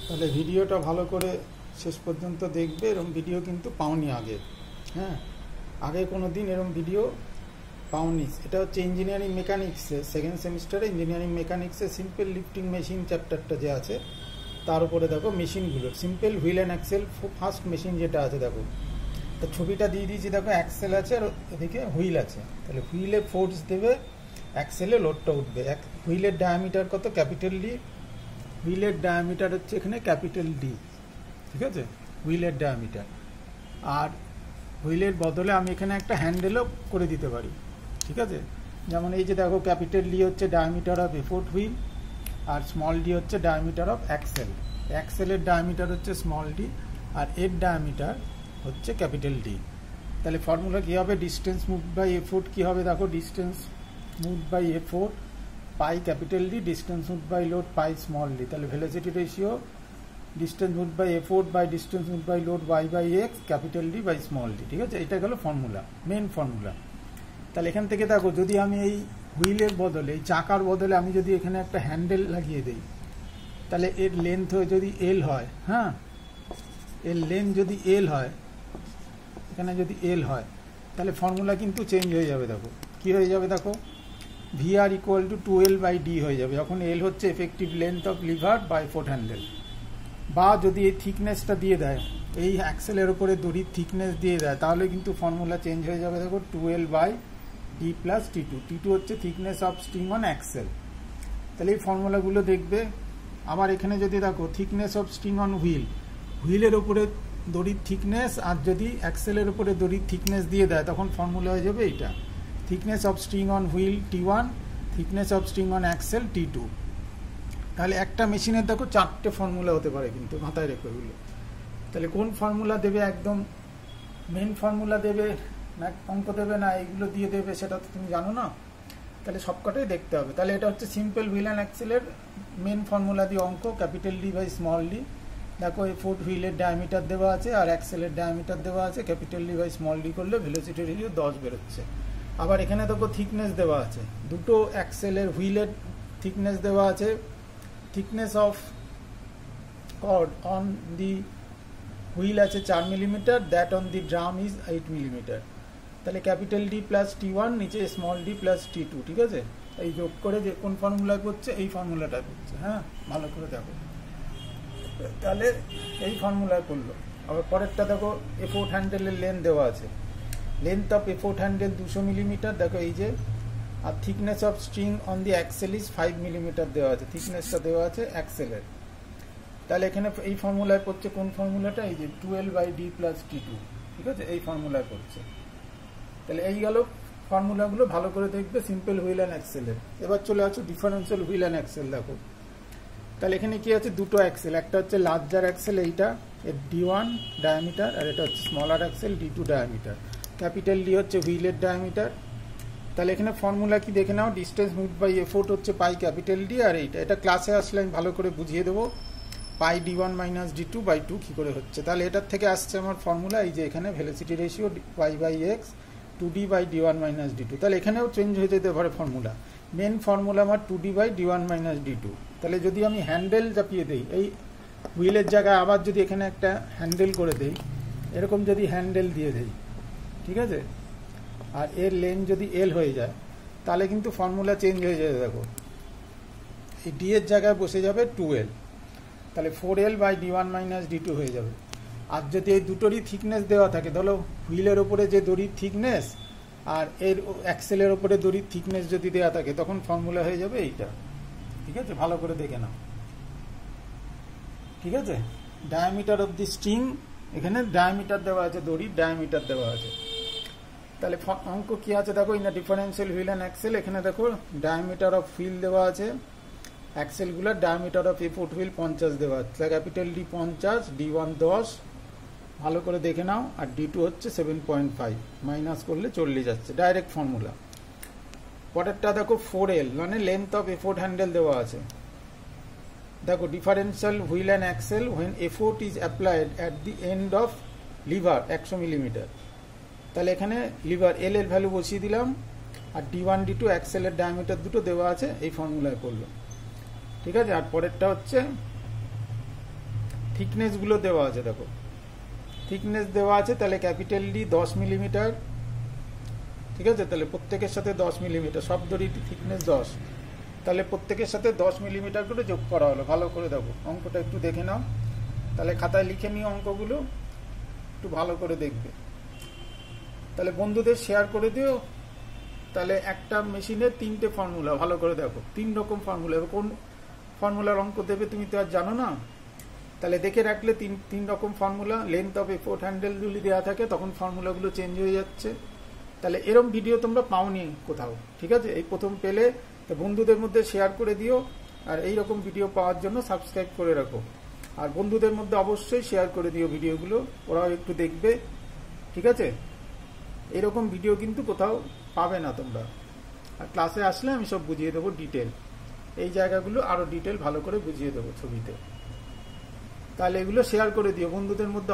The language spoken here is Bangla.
তাহলে ভিডিওটা ভালো করে শেষ পর্যন্ত দেখবে। এরকম ভিডিও কিন্তু পাওনি আগে, হ্যাঁ, আগে কোনো দিন এরকম ভিডিও পাওনি। এটা হচ্ছে ইঞ্জিনিয়ারিং মেকানিক্সে সেকেন্ড সেমিস্টারে ইঞ্জিনিয়ারিং মেকানিক্সে সিম্পল লিফটিং মেশিন চ্যাপ্টারটা যে আছে তার উপরে দেখো মেশিনগুলো simple wheel and axle first machine যেটা আছে দেখো, তো ছবিটা দিয়ে দিয়েছি দেখো, অ্যাক্সেল আছে আর এদিকে হুইল আছে। তাহলে হুইলে ফোর্স দেবে, অ্যাক্সেলে লোডটা উঠবে। হুইলের ডায়ামিটার কত? Capital D. হুইলের ডায়ামিটার হচ্ছে এখানে ক্যাপিটাল ডি, ঠিক আছে, হুইলের ডায়ামিটার। আর হুইলের বদলে আমি এখানে একটা হ্যান্ডেলও করে দিতে পারি, ঠিক আছে। যেমন এই যে দেখো, ক্যাপিটাল ডি হচ্ছে ডায়ামিটার অফ এফোর্ট হুইল আর স্মল ডি হচ্ছে ডায়ামিটার অফ অ্যাক্সেল। অ্যাক্সেলের ডায়ামিটার হচ্ছে স্মল ডি আর এর ডায়ামিটার হচ্ছে ক্যাপিটাল ডি। তাহলে ফর্মুলা কী হবে? ডিস্টেন্স মুভ বাই এফোর্ট কী হবে দেখো, distance move by effort pi capital D, distance move by load pi small D. তাহলে velocity ratio distance move by effort by distance move by load Y by X capital D by small D, ঠিক আছে। এটা গেল ফর্মুলা, মেন ফর্মুলা। তাহলে এখান থেকে দেখো, যদি আমি এই হুইলের বদলে, এই চাকার বদলে আমি যদি এখানে একটা হ্যান্ডেল লাগিয়ে দিই, তাহলে এর লেন্থ যদি এল হয়, হ্যাঁ, এর লেন্থ যদি এল হয়, এখানে যদি এল হয়, তাহলে ফর্মুলা কিন্তু চেঞ্জ হয়ে যাবে। দেখো কি হয়ে যাবে, দেখো VR equal to 2L by D হয়ে যাবে, যখন এল হচ্ছে effective length of lever by foot handle. বা যদি এই থিকনেসটা দিয়ে দেয়, এই অ্যাক্সেলের ওপরে দড়ির থিকনেস দিয়ে দেয়, তাহলে কিন্তু ফর্মুলা চেঞ্জ হয়ে যাবে। দেখো 2L by D plus T2। T2 হচ্ছে thickness of string on axle. তাহলে এই ফর্মুলাগুলো দেখবে। আবার এখানে যদি দেখো thickness of string on wheel, হুইলের ওপরে দড়ির থিকনেস আর যদি অ্যাক্সেলের ওপরে দড়ির থিকনেস দিয়ে দেয়, তখন ফর্মুলা হয়ে যাবে এইটা, thickness of string on wheel T1, thickness of string on axle T2। তাহলে একটা মেশিনের দেখো 4টে ফর্মুলা হতে পারে, কিন্তু মাথায় রেখে এগুলো। তাহলে কোন ফর্মুলা দেবে, একদম মেন ফর্মুলা দেবে না অঙ্ক দেবে না এগুলো দিয়ে দেবে, সেটা তো তুমি জানো না। তাহলে সবকটাই দেখতে হবে। তাহলে এটা হচ্ছে সিম্পল হুইল অ্যান্ড অ্যাক্সেলের মেন ফর্মুলা দিয়ে অঙ্ক, capital D by small D. দেখো এই ফুট হুইলের ডায়ামিটার দেওয়া আছে আর অ্যাক্সেলের ডায়ামিটার দেওয়া আছে, capital D by small D করলে ভেলোসিটি রেশিও 10 বেরোচ্ছে। আবার এখানে দেখো থিকনেস দেওয়া আছে, দুটো অ্যাক্সেলের হুইলের থিকনেস দেওয়া আছে, thickness of cord on the wheel আছে 4 millimetre, that on the drum is 8 millimetre. তাহলে ক্যাপিটাল ডি প্লাস T1 নিচে স্মল ডি প্লাস T2, ঠিক আছে। এই যোগ করে যে কোন ফর্মুলা করছে, এই ফর্মুলাটা করছে, হ্যাঁ, ভালো করে দেখো। তাহলে এই ফর্মুলা করলো। আবার পরেরটা দেখো, এফোর্ট হ্যান্ডেলের লেন্থ দেওয়া আছে, length of effort handle 200 millimetre, দেখো এই যে। আর thickness of string on the axle is 5 millimetre দেওয়া আছে, থিকনেসটা দেওয়া আছে অ্যাক্সেলের। তাহলে এখানে এই ফর্মুলায় করছে কোন ফর্মুলাটা, এই যে 2L by D plus T2, ঠিক আছে, এই ফর্মুলায় করছে। তাহলে এই গেল ফর্মুলাগুলো, ভালো করে দেখবে সিম্পল হুইল অ্যান্ড অ্যাক্সেলের। এবার চলে আসো ডিফারেন্সিয়াল হুইল অ্যান্ড অ্যাক্সেল। দেখো তাহলে এখানে কি আছে, দুটো অ্যাক্সেল, একটা হচ্ছে লার্জার অ্যাক্সেল এইটা, এর D1 ডায়ামিটার, আর এটা হচ্ছে smaller axle D2 diameter. Capital D হচ্ছে হুইলের ডায়ামিটার। তাহলে এখানে ফর্মুলা কি দেখে নাও, ডিস্টেন্স মুভ বাই এফোর্ট হচ্ছে পাই ক্যাপিটাল ডি, আর এইটা এটা ক্লাসে আসলে আমি ভালো করে বুঝিয়ে দেবো, পাই D1 মাইনাস D2 বাই 2 কী করে হচ্ছে। তাহলে এটার থেকে আসছে আমার ফর্মুলা, এই যে এখানে velocity ratio y by X 2D by D1 minus D2। তাহলে এখানেও চেঞ্জ হয়ে যেতে পারে ফর্মুলা, মেন ফর্মুলা আমার 2D by D1 minus D2। তাহলে যদি আমি হ্যান্ডেল চাপিয়ে দিই এই হুইলের জায়গায়, আবার যদি এখানে একটা হ্যান্ডেল করে দিই, এরকম যদি হ্যান্ডেল দিয়ে দিই, ঠিক আছে, আর এর লেন্থ যদি এল হয়ে যায়, তাহলে কিন্তু ফর্মুলা চেঞ্জ হয়ে যাবে। দেখো এই ডি এর জায়গায় বসে যাবে 2L, তাহলে 4L by D1 minus D2 হয়ে যাবে। আর যদি এই দুটোরই থিকনেস দেওয়া থাকে, ধরো হুইলের ওপরে যে দড়ির থিকনেস আর এর অ্যাক্সেলের ওপরে দড়ির থিকনেস যদি দেওয়া থাকে, তখন ফর্মুলা হয়ে যাবে এইটা, ঠিক আছে, ভালো করে দেখে নাও, ঠিক আছে। ডায়ামিটার অফ দি স্ট্রিং, এখানে ডায়ামিটার দেওয়া আছে, দড়ির ডায়ামিটার দেওয়া আছে। তাহলে অঙ্ক কি আছে দেখো, in differential wheel and axle, এখানে দেখো ডায়ামিটার অফ হুইল দেওয়া আছে, অ্যাক্সেলগুলোর ডায়ামিটার অফ এফোর্ট হুইল 50 দেওয়া আছে, ক্যাপিটাল ডি 50, D1 10, ভালো করে দেখে নাও। আর D2 হচ্ছে 7.5, মাইনাস করলে 40 যাচ্ছে, ডাইরেক্ট ফর্মুলা। পরেরটা দেখো 4L, মানে লেন্থ অফ এফোর্ট হ্যান্ডেল দেওয়া আছে। দেখো differential wheel and axle when effort is applied at the end of lever 100 millimetre. তাহলে এখানে লিভার এল এর ভ্যালু বসিয়ে দিলাম, আর D1 D2 অ্যাক্সেলের ডায়ামিটার দুটো দেওয়া আছে, এই ফর্মুলায় করলো, ঠিক আছে। আর পরেরটা হচ্ছে থিকনেসগুলো দেওয়া আছে, দেখো থিকনেস দেওয়া আছে। তাহলে ক্যাপিটাল ডি 10 মিলিমিটার, ঠিক আছে। তাহলে প্রত্যেকের সাথে 10 মিলিমিটার, সব দড়ি থিকনেস 10, তাহলে প্রত্যেকের সাথে 10 মিলিমিটার করে যোগ করা হলো। ভালো করে দেখো, অঙ্কটা একটু দেখে নাও, তাহলে খাতায় লিখে নিও অঙ্কগুলো, একটু ভালো করে দেখবে। তাহলে বন্ধুদের শেয়ার করে দিও। তাহলে একটা মেশিনের 3টে ফর্মুলা, ভালো করে দেখো, 3 রকম ফর্মুলা। কোন ফর্মুলার অঙ্ক দেবে তুমি তো আর জানো না, তাহলে দেখে রাখলে 3 রকম formula. Length of effort handle যদি দেওয়া থাকে তখন ফর্মুলাগুলো চেঞ্জ হয়ে যাচ্ছে। তাহলে এরম ভিডিও তোমরা পাওনি কোথাও, ঠিক আছে। এই প্রথম পেলে তো বন্ধুদের মধ্যে শেয়ার করে দিও, আর এই রকম ভিডিও পাওয়ার জন্য সাবস্ক্রাইব করে রাখো। আর বন্ধুদের মধ্যে অবশ্যই শেয়ার করে দিও ভিডিওগুলো, ওরাও একটু দেখবে, ঠিক আছে। এরকম ভিডিও কিন্তু কোথাও পাবে না তোমরা। আর ক্লাসে আসলে আমি সব বুঝিয়ে দেবো ডিটেল, এই জায়গাগুলো আরো ডিটেল ভালো করে বুঝিয়ে দেবো ছবিতে। তাহলে এগুলো শেয়ার করে দিও বন্ধুদের মধ্যে।